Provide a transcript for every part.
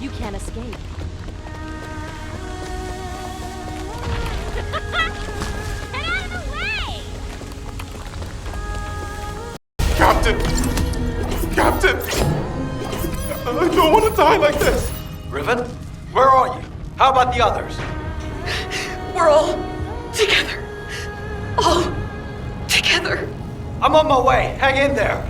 You can't escape. Get out of the way! Captain! Captain! I don't want to die like this! Riven, where are you? How about the others? We're all together. All together. I'm on my way. Hang in there.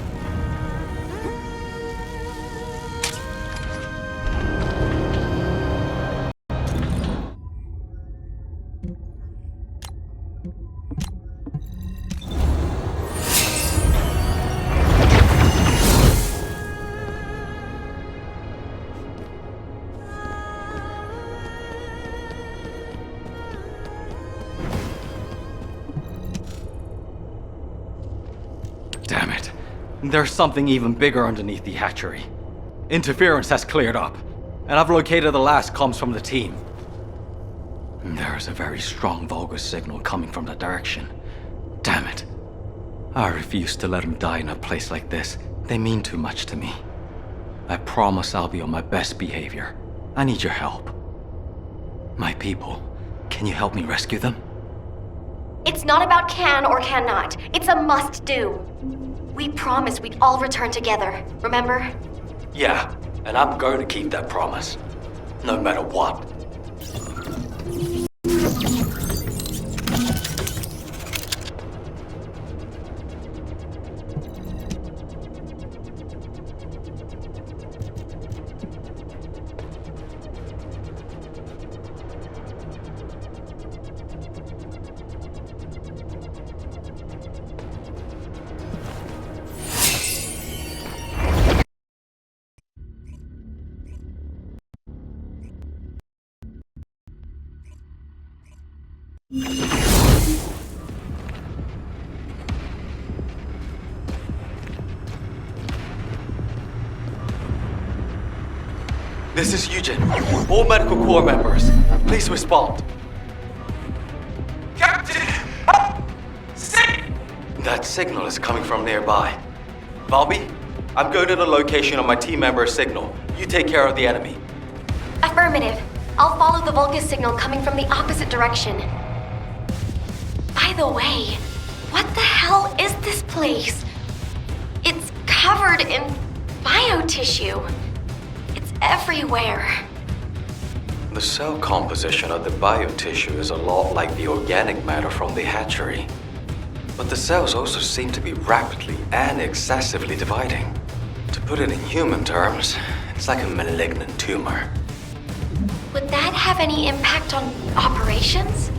Damn it. There's something even bigger underneath the hatchery. Interference has cleared up, and I've located the last comms from the team. There's a very strong Vulgus signal coming from that direction. Damn it. I refuse to let them die in a place like this. They mean too much to me. I promise I'll be on my best behavior. I need your help. My people, can you help me rescue them? It's not about can or cannot. It's a must-do. We promised we'd all return together, remember? Yeah, and I'm going to keep that promise. No matter what. This is Eugen. All medical corps members, please respond. Captain! That signal is coming from nearby. Valby, I'm going to the location of my team member's signal. You take care of the enemy. Affirmative. I'll follow the Vulgus signal coming from the opposite direction. By the way, what the hell is this place? It's covered in biotissue. It's everywhere. The cell composition of the biotissue is a lot like the organic matter from the hatchery. But the cells also seem to be rapidly and excessively dividing. To put it in human terms, it's like a malignant tumor. Would that have any impact on operations?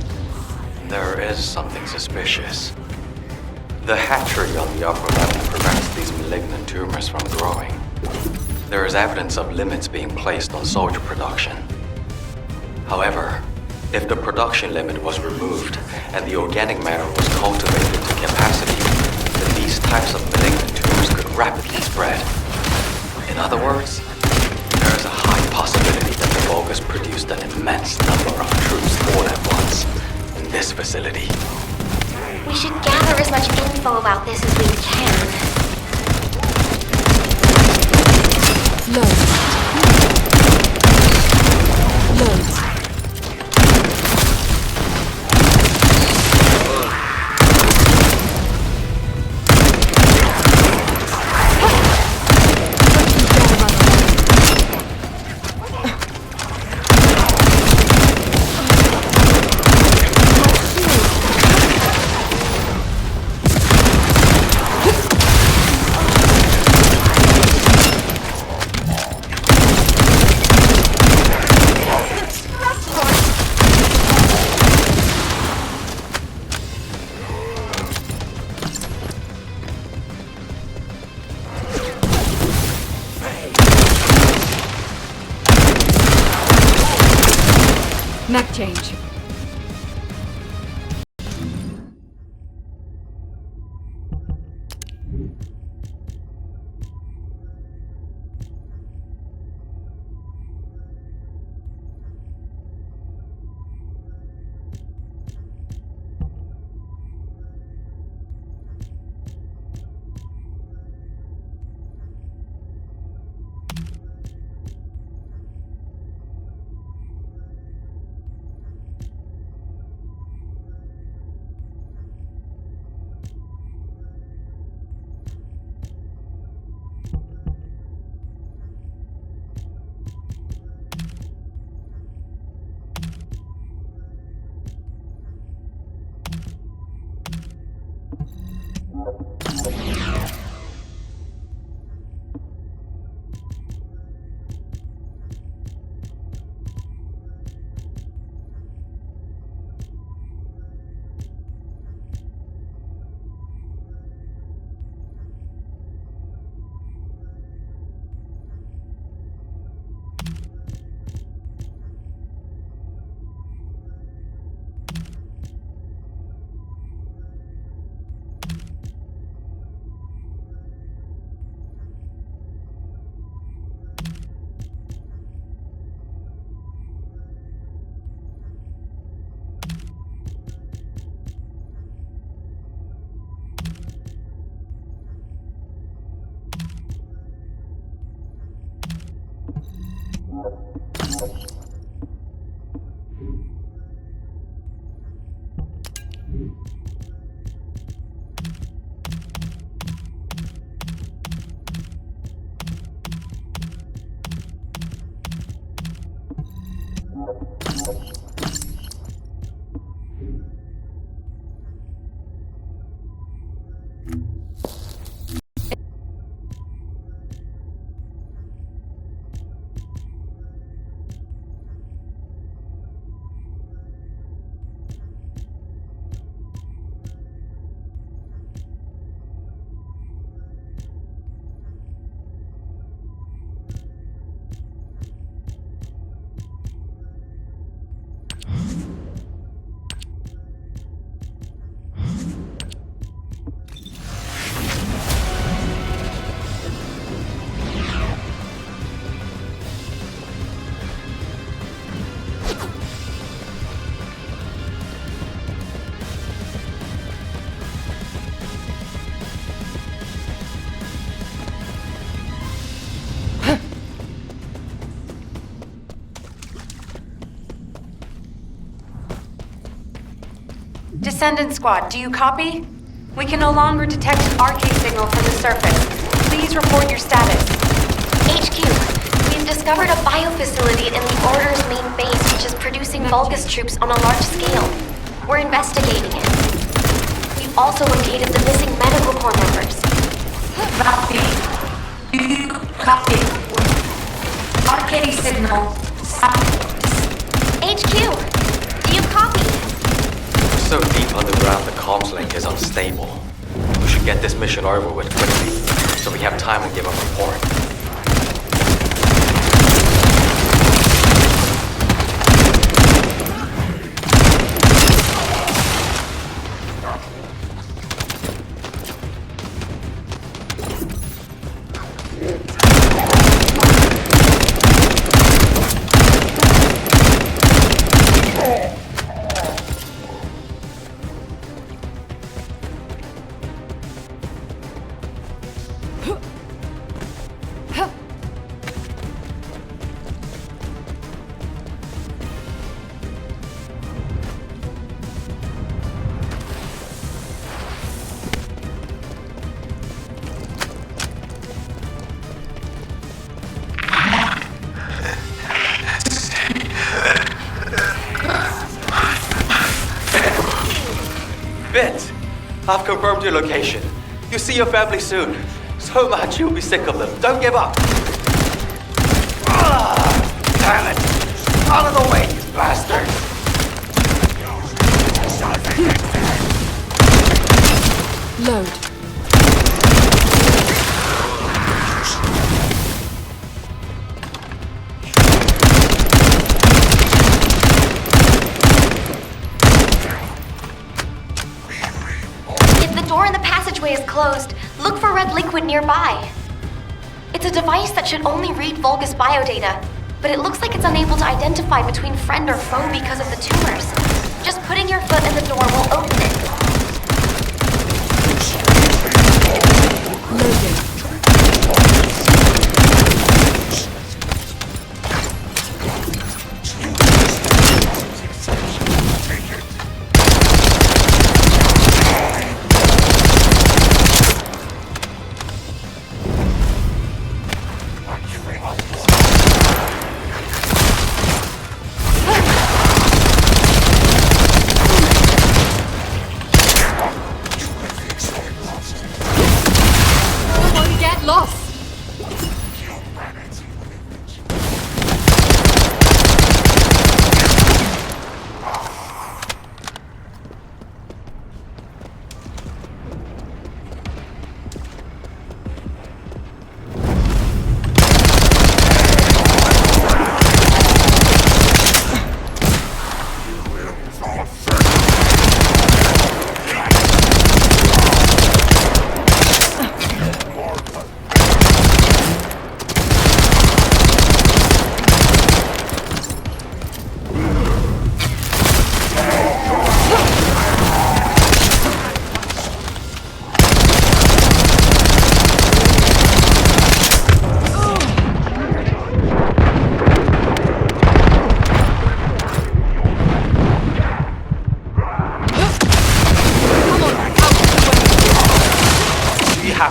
There is something suspicious. The hatchery on the upper level prevents these malignant tumors from growing. There is evidence of limits being placed on soldier production. However, if the production limit was removed and the organic matter was cultivated to capacity, then these types of malignant tumors could rapidly spread. In other words, there is a high possibility that the Vulgus produced an immense number of troops all at once in this facility. We should gather as much info about this as we can. Load. Load. Mech change. Descendant Squad, do you copy? We can no longer detect an RK signal from the surface. Please report your status. HQ, we've discovered a biofacility in the Order's main base which is producing Vulgus troops on a large scale. We're investigating it. We've also located the missing medical corps members. Copy. Do you copy? RK signal. HQ, do you copy? So deep underground, the comms link is unstable. We should get this mission over with quickly, so we have time to give a report. Vince, I've confirmed your location. You'll see your family soon. So much you'll be sick of them. Don't give up. Damn it! Out of the way, you bastards! Load. If the door in the passageway is closed, look for red liquid nearby. It's a device that should only read Vulgus biodata, but it looks like it's unable to identify between friend or foe because of the tumors. Just putting your foot in the door will open it. Loading.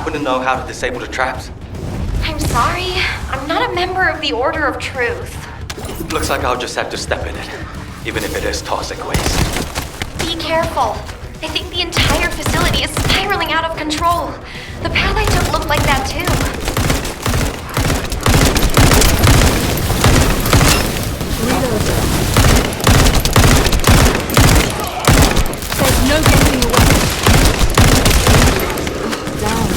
happen to know how to disable the traps? I'm sorry. I'm not a member of the Order of Truth. Looks like I'll just have to step in it, even if it is toxic waste. Be careful. I think the entire facility is spiraling out of control. The Pathite don't look like that too. There's no getting away. Down.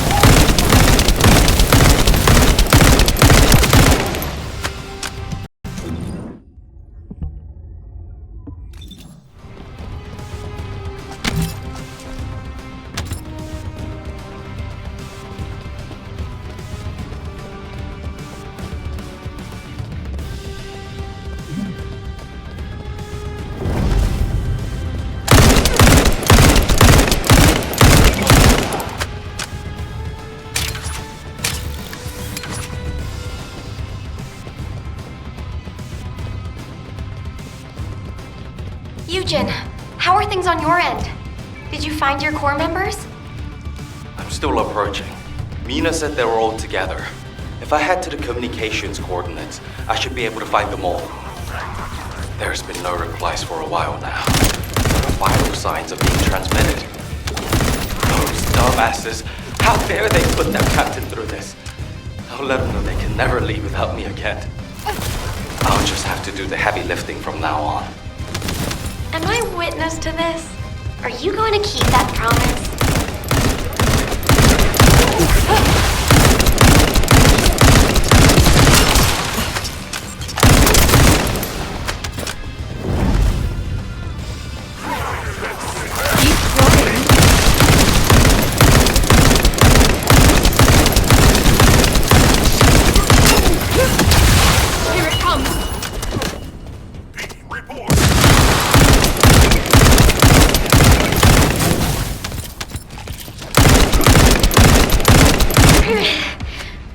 Eugen, how are things on your end? Did you find your core members? I'm still approaching. Mina said they were all together. If I head to the communications coordinates, I should be able to find them all. There's been no replies for a while now. No vital signs of being transmitted. Those dumbasses! How dare they put their captain through this? I'll let them know they can never leave without me again. I'll just have to do the heavy lifting from now on. Am I witness to this? Are you going to keep that promise? Here it comes.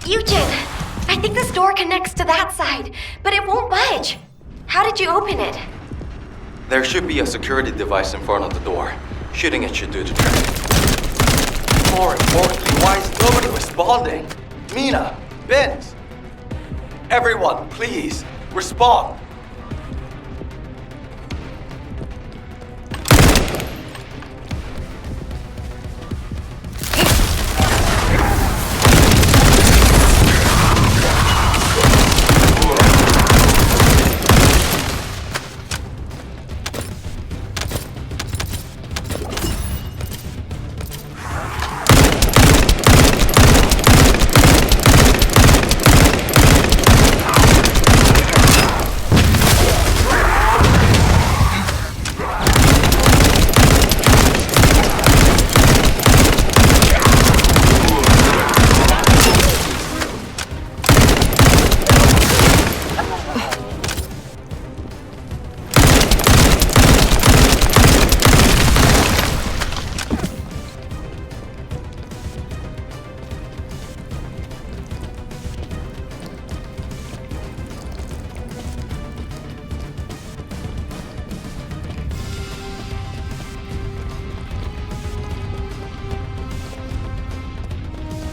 Eugen, I think this door connects to that side, but it won't budge. How did you open it? There should be a security device in front of the door. Shooting it should do the trick. More importantly, why is nobody responding? Mina, Vince, everyone, please, respond.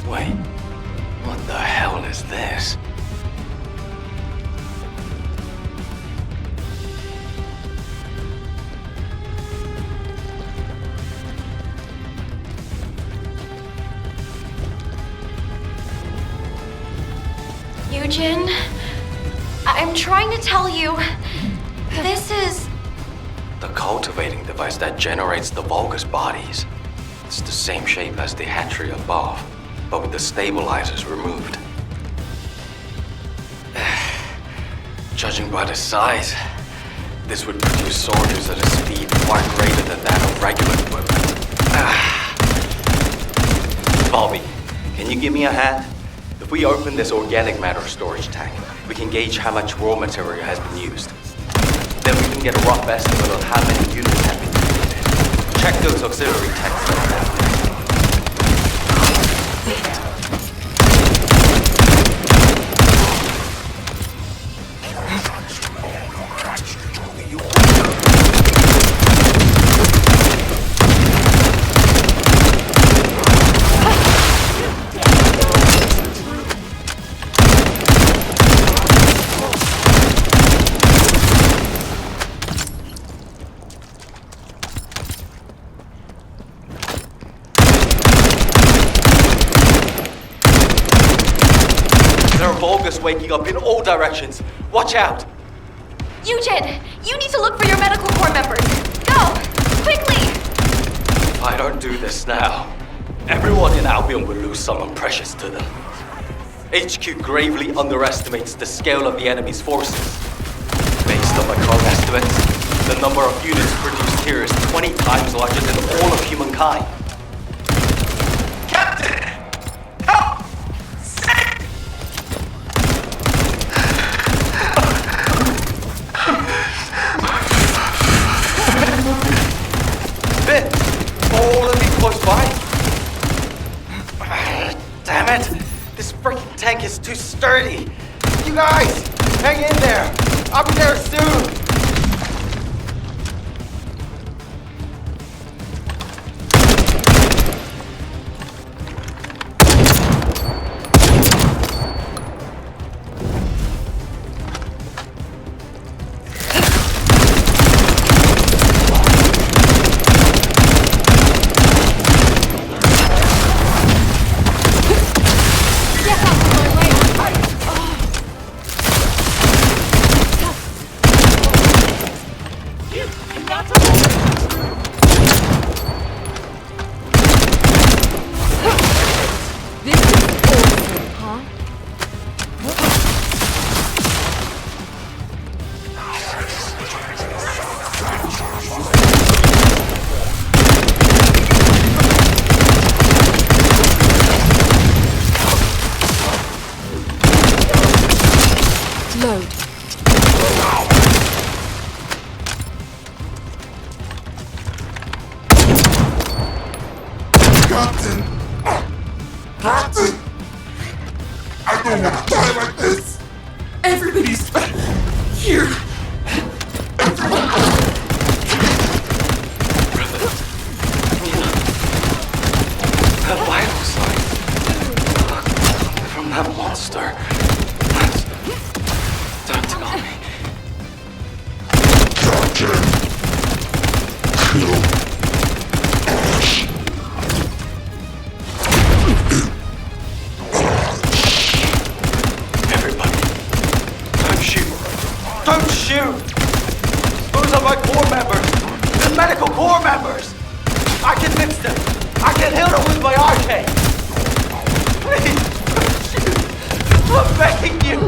Wait, what the hell is this? Eugen, I'm trying to tell you, this is... The cultivating device that generates the Vulgus bodies. It's the same shape as the hatchery above, but with the stabilizers removed. Judging by the size, this would produce soldiers at a speed far greater than that of regular equipment. Bobby, can you give me a hand? If we open this organic matter storage tank, we can gauge how much raw material has been used. Then we can get a rough estimate of how many units have been created. Check those auxiliary tanks down there. waking up in all directions. Watch out! Eugen, you need to look for your medical corps members. Go! Quickly! If I don't do this now, everyone in Albion will lose someone precious to them. HQ gravely underestimates the scale of the enemy's forces. Based on my current estimates, the number of units produced here is 20 times larger than all of humankind. Captain! Help! Sick! Finn! All of you close by? Damn it! This freaking tank is too sturdy! You guys! Hang in there! I'll be there soon! Get out of my way! This is awesome, huh? Load. Captain! Captain! I don't want to die like this! Everybody's here. The vital signs from that monster. Don't tell me. Captain! Kill us! Everybody, don't shoot. Don't shoot! Those are my corps members. The medical corps members. I can fix them. I can heal them with my arcade. Please, don't shoot. I'm begging you.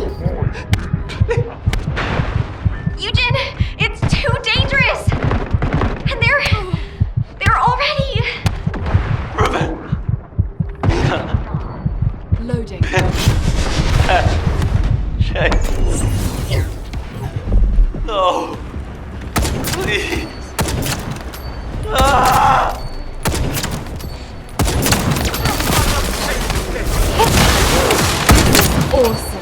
Eugen, it's too dangerous! And they're already... Ruben. Loading. Jay. No. Please. Ah! Awesome.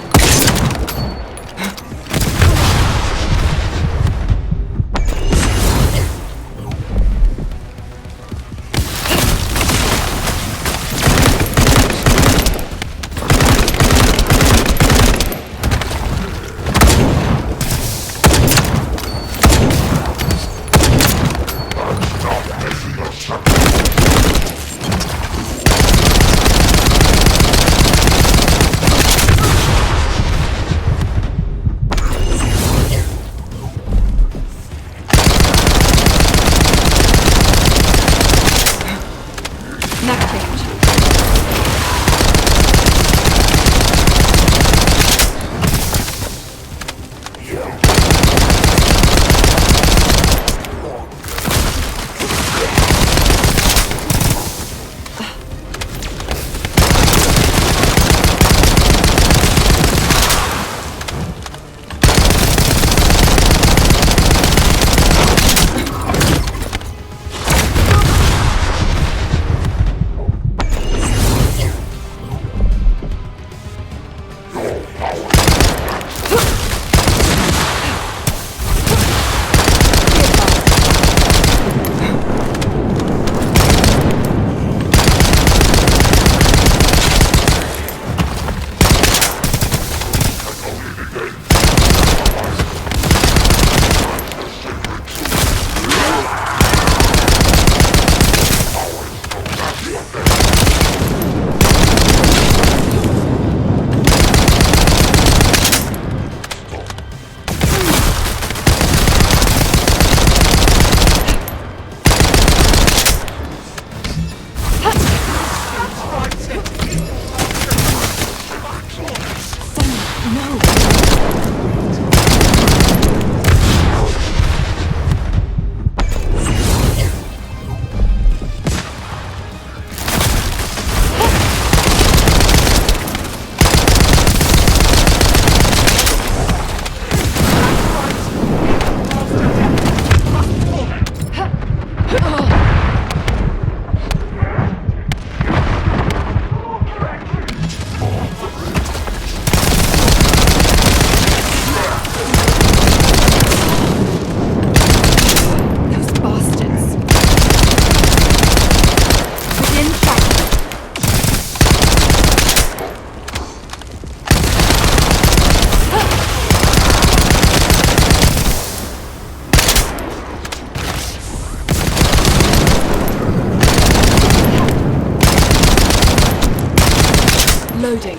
Loading.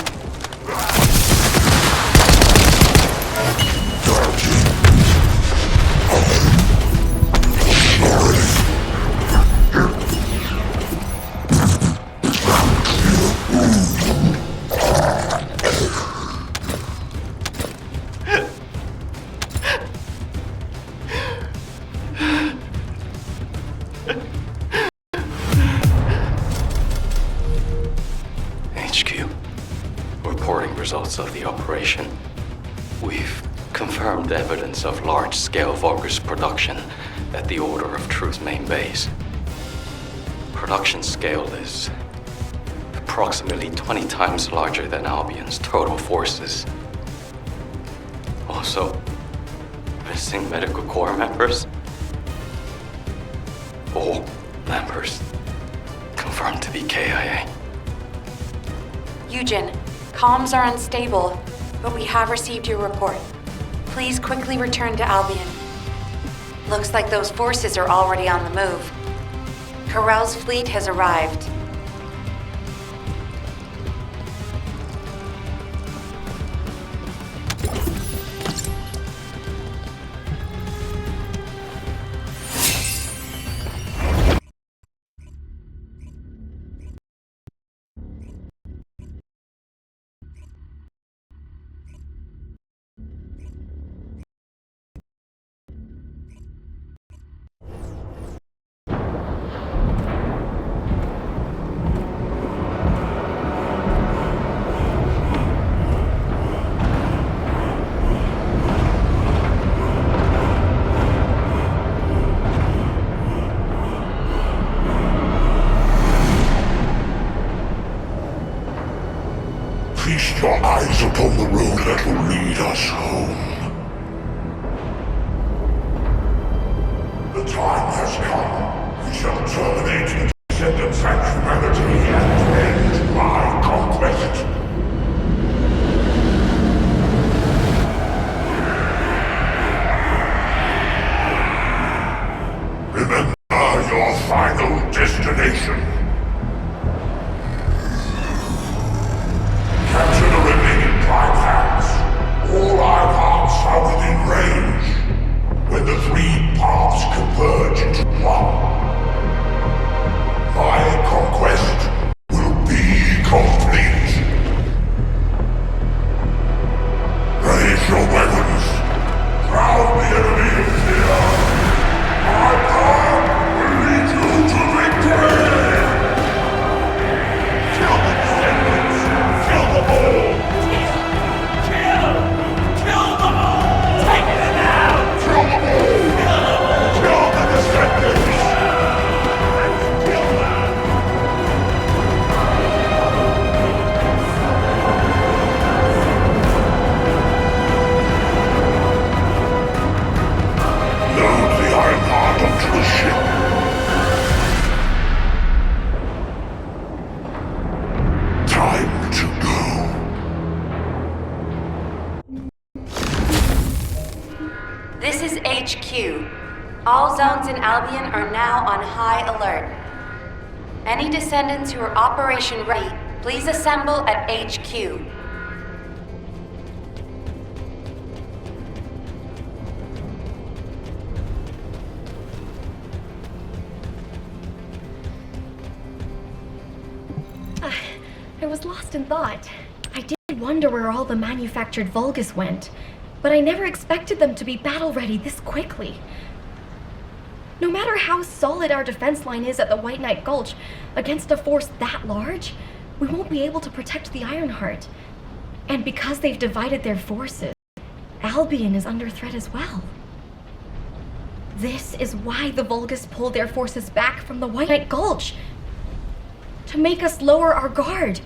HQ, reporting results of the operation. We've confirmed evidence of large-scale Vulgus production at the Order of Truth main base. Production scale is approximately 20 times larger than Albion's total forces. Also, missing medical corps members. All members confirmed to be KIA. Eugen, comms are unstable, but we have received your report. Please quickly return to Albion. Looks like those forces are already on the move. Corell's fleet has arrived. Feast your eyes upon the road that will lead us home. The time has come. We shall terminate the descendants and humanity and end my conquest. Remember your final destination. Capture the remaining prime hands. All our paths are within range. When the three paths converge into one, my conquest will be complete. Raise your weapons. Crowd the enemy in fear. My power will lead you to victory! Kill the descendants! Kill them all! Kill them all! Take it out! Kill them all! Kill the descendants! Kill them! Load the iron heart onto the ship. Time to go. This is HQ. All zones in Albion are now on high alert. Any descendants who are operation ready, please assemble at HQ. I was lost in thought. I did wonder where all the manufactured Vulgus went, but I never expected them to be battle-ready this quickly. No matter how solid our defense line is at the White Knight Gulch, against a force that large, we won't be able to protect the Ironheart. And because they've divided their forces, Albion is under threat as well. This is why the Vulgus pulled their forces back from the White Knight Gulch. To make us lower our guard,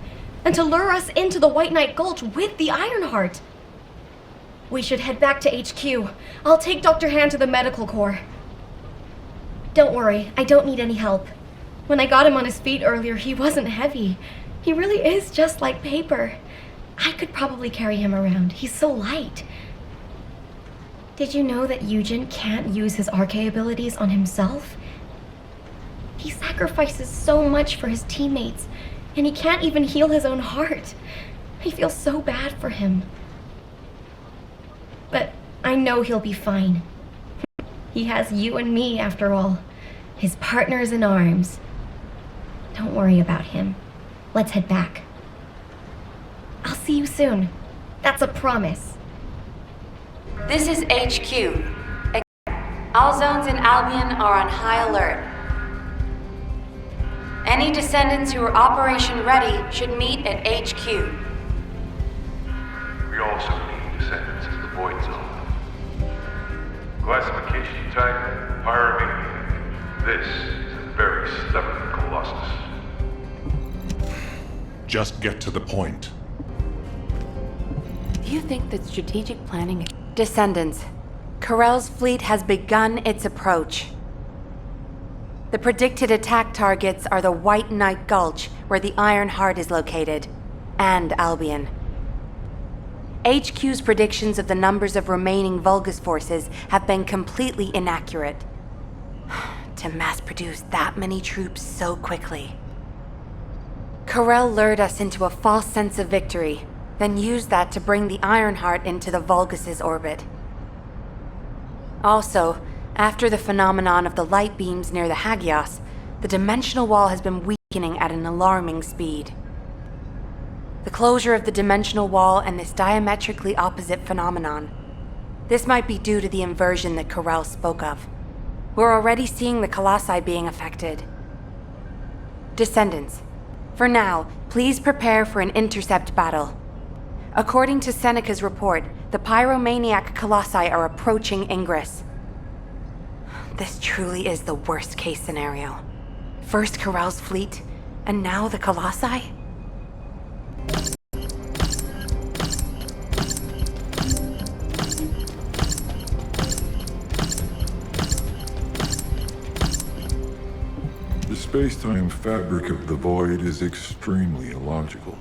and to lure us into the White Knight Gulch with the Ironheart. We should head back to HQ. I'll take Dr. Han to the medical corps. Don't worry, I don't need any help. When I got him on his feet earlier, he wasn't heavy. He really is just like paper. I could probably carry him around. He's so light. Did you know that Eugen can't use his RK abilities on himself? He sacrifices so much for his teammates, and he can't even heal his own heart. I feel so bad for him. But I know he'll be fine. He has you and me, after all. His partners in arms. Don't worry about him. Let's head back. I'll see you soon. That's a promise. This is HQ. All zones in Albion are on high alert. Any Descendants who are operation ready should meet at HQ. We also need Descendants as the Void Zone. Classification type, Pyromaniac. This is a very stubborn Colossus. Just get to the point. Do you think that strategic planning... Descendants, Corell's fleet has begun its approach. The predicted attack targets are the White Knight Gulch, where the Iron Heart is located, and Albion. HQ's predictions of the numbers of remaining Vulgus forces have been completely inaccurate. To mass-produce that many troops so quickly. Corell lured us into a false sense of victory, then used that to bring the Ironheart into the Vulgus' orbit. Also, after the phenomenon of the light beams near the Hagios, the dimensional wall has been weakening at an alarming speed. The closure of the dimensional wall and this diametrically opposite phenomenon. This might be due to the inversion that Corell spoke of. We're already seeing the Colossi being affected. Descendants, for now, please prepare for an intercept battle. According to Seneca's report, the Pyromaniac Colossi are approaching Ingress. This truly is the worst-case scenario. First Corell's fleet, and now the Colossi? The space-time fabric of the Void is extremely illogical.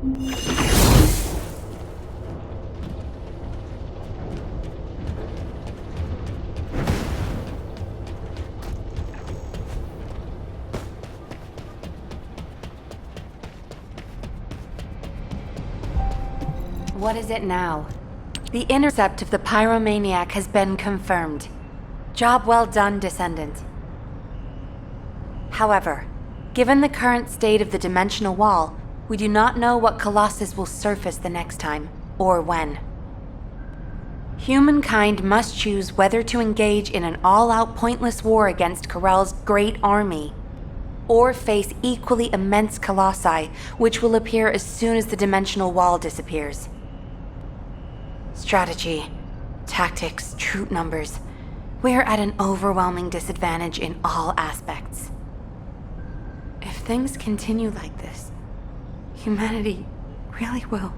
What is it now? The intercept of the pyromaniac has been confirmed. Job well done, Descendant. However, given the current state of the dimensional wall, we do not know what Colossus will surface the next time, or when. Humankind must choose whether to engage in an all-out pointless war against Corell's great army, or face equally immense colossi, which will appear as soon as the dimensional wall disappears. Strategy, tactics, troop numbers. We're at an overwhelming disadvantage in all aspects. If things continue like this, humanity really will.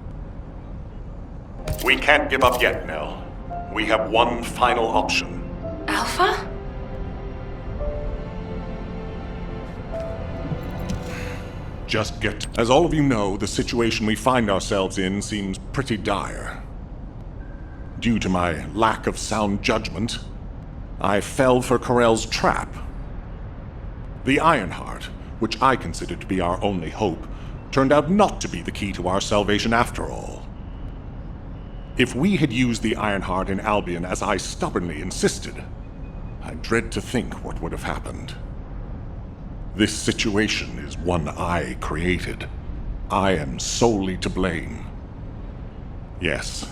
We can't give up yet, Nell. We have one final option. Alpha? Just get... As all of you know, the situation we find ourselves in seems pretty dire. Due to my lack of sound judgment, I fell for Corell's trap. The Ironheart, which I considered to be our only hope, turned out not to be the key to our salvation after all. If we had used the Ironheart in Albion as I stubbornly insisted, I dread to think what would have happened. This situation is one I created. I am solely to blame. Yes,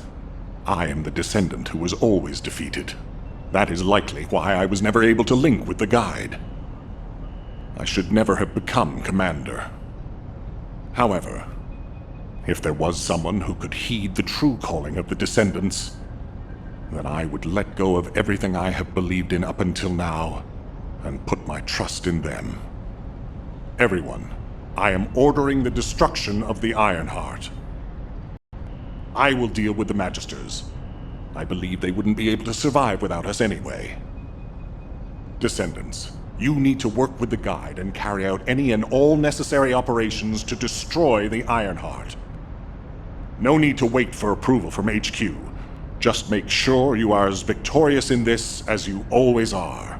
I am the Descendant who was always defeated. That is likely why I was never able to link with the Guide. I should never have become Commander. However, if there was someone who could heed the true calling of the Descendants, then I would let go of everything I have believed in up until now, and put my trust in them. Everyone, I am ordering the destruction of the Ironheart. I will deal with the Magisters. I believe they wouldn't be able to survive without us anyway. Descendants, you need to work with the Guide and carry out any and all necessary operations to destroy the Ironheart. No need to wait for approval from HQ. Just make sure you are as victorious in this as you always are.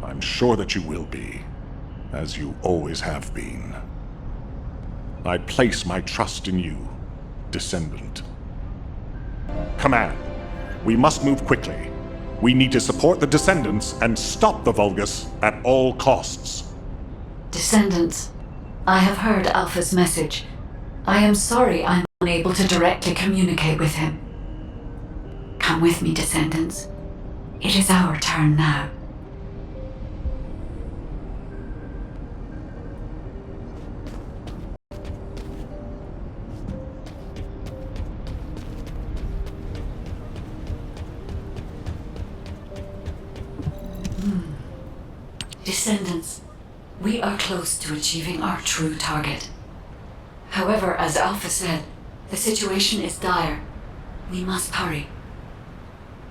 I'm sure that you will be, as you always have been. I place my trust in you, Descendant. Command, we must move quickly. We need to support the Descendants and stop the Vulgus at all costs. Descendants, I have heard Alpha's message. I am sorry I'm unable to directly communicate with him. Come with me, Descendants. It is our turn now. Descendants, we are close to achieving our true target. However, as Alpha said, the situation is dire. We must hurry.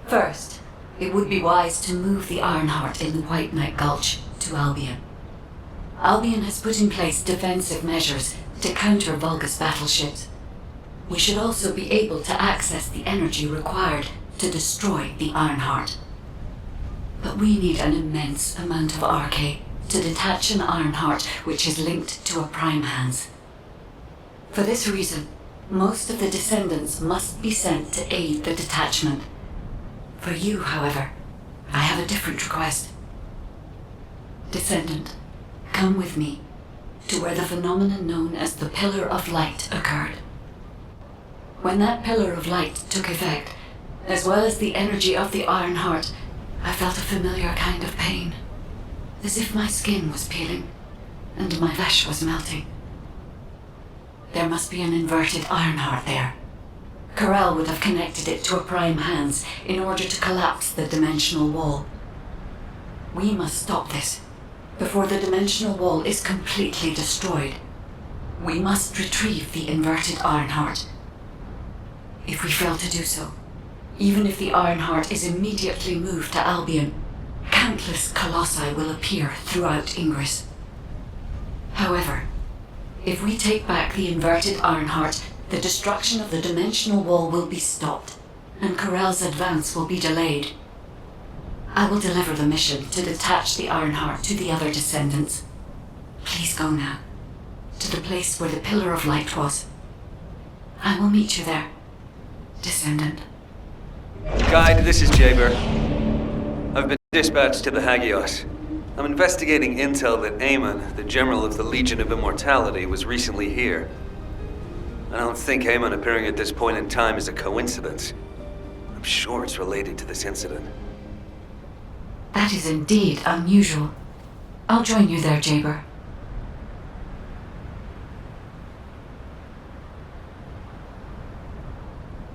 First, it would be wise to move the Ironheart in the White Knight Gulch to Albion. Albion has put in place defensive measures to counter Vulgus battleships. We should also be able to access the energy required to destroy the Ironheart. But we need an immense amount of Arche to detach an Ironheart which is linked to a Prime Hands. For this reason, most of the Descendants must be sent to aid the detachment. For you, however, I have a different request. Descendant, come with me to where the phenomenon known as the Pillar of Light occurred. When that Pillar of Light took effect, as well as the energy of the Ironheart, I felt a familiar kind of pain, as if my skin was peeling and my flesh was melting. There must be an inverted Ironheart there. Corell would have connected it to a Prime Hands in order to collapse the dimensional wall. We must stop this before the dimensional wall is completely destroyed. We must retrieve the inverted Ironheart. If we fail to do so, even if the Ironheart is immediately moved to Albion, countless colossi will appear throughout Ingress. However, If we take back the inverted Ironheart, the destruction of the dimensional wall will be stopped, and Corell's advance will be delayed. I will deliver the mission to detach the Ironheart to the other Descendants. Please go now, to the place where the Pillar of Light was. I will meet you there, Descendant. Guide, this is Jaber. I've been dispatched to the Hagios. I'm investigating intel that Amon, the General of the Legion of Immortality, was recently here. I don't think Amon appearing at this point in time is a coincidence. I'm sure it's related to this incident. That is indeed unusual. I'll join you there, Jaber.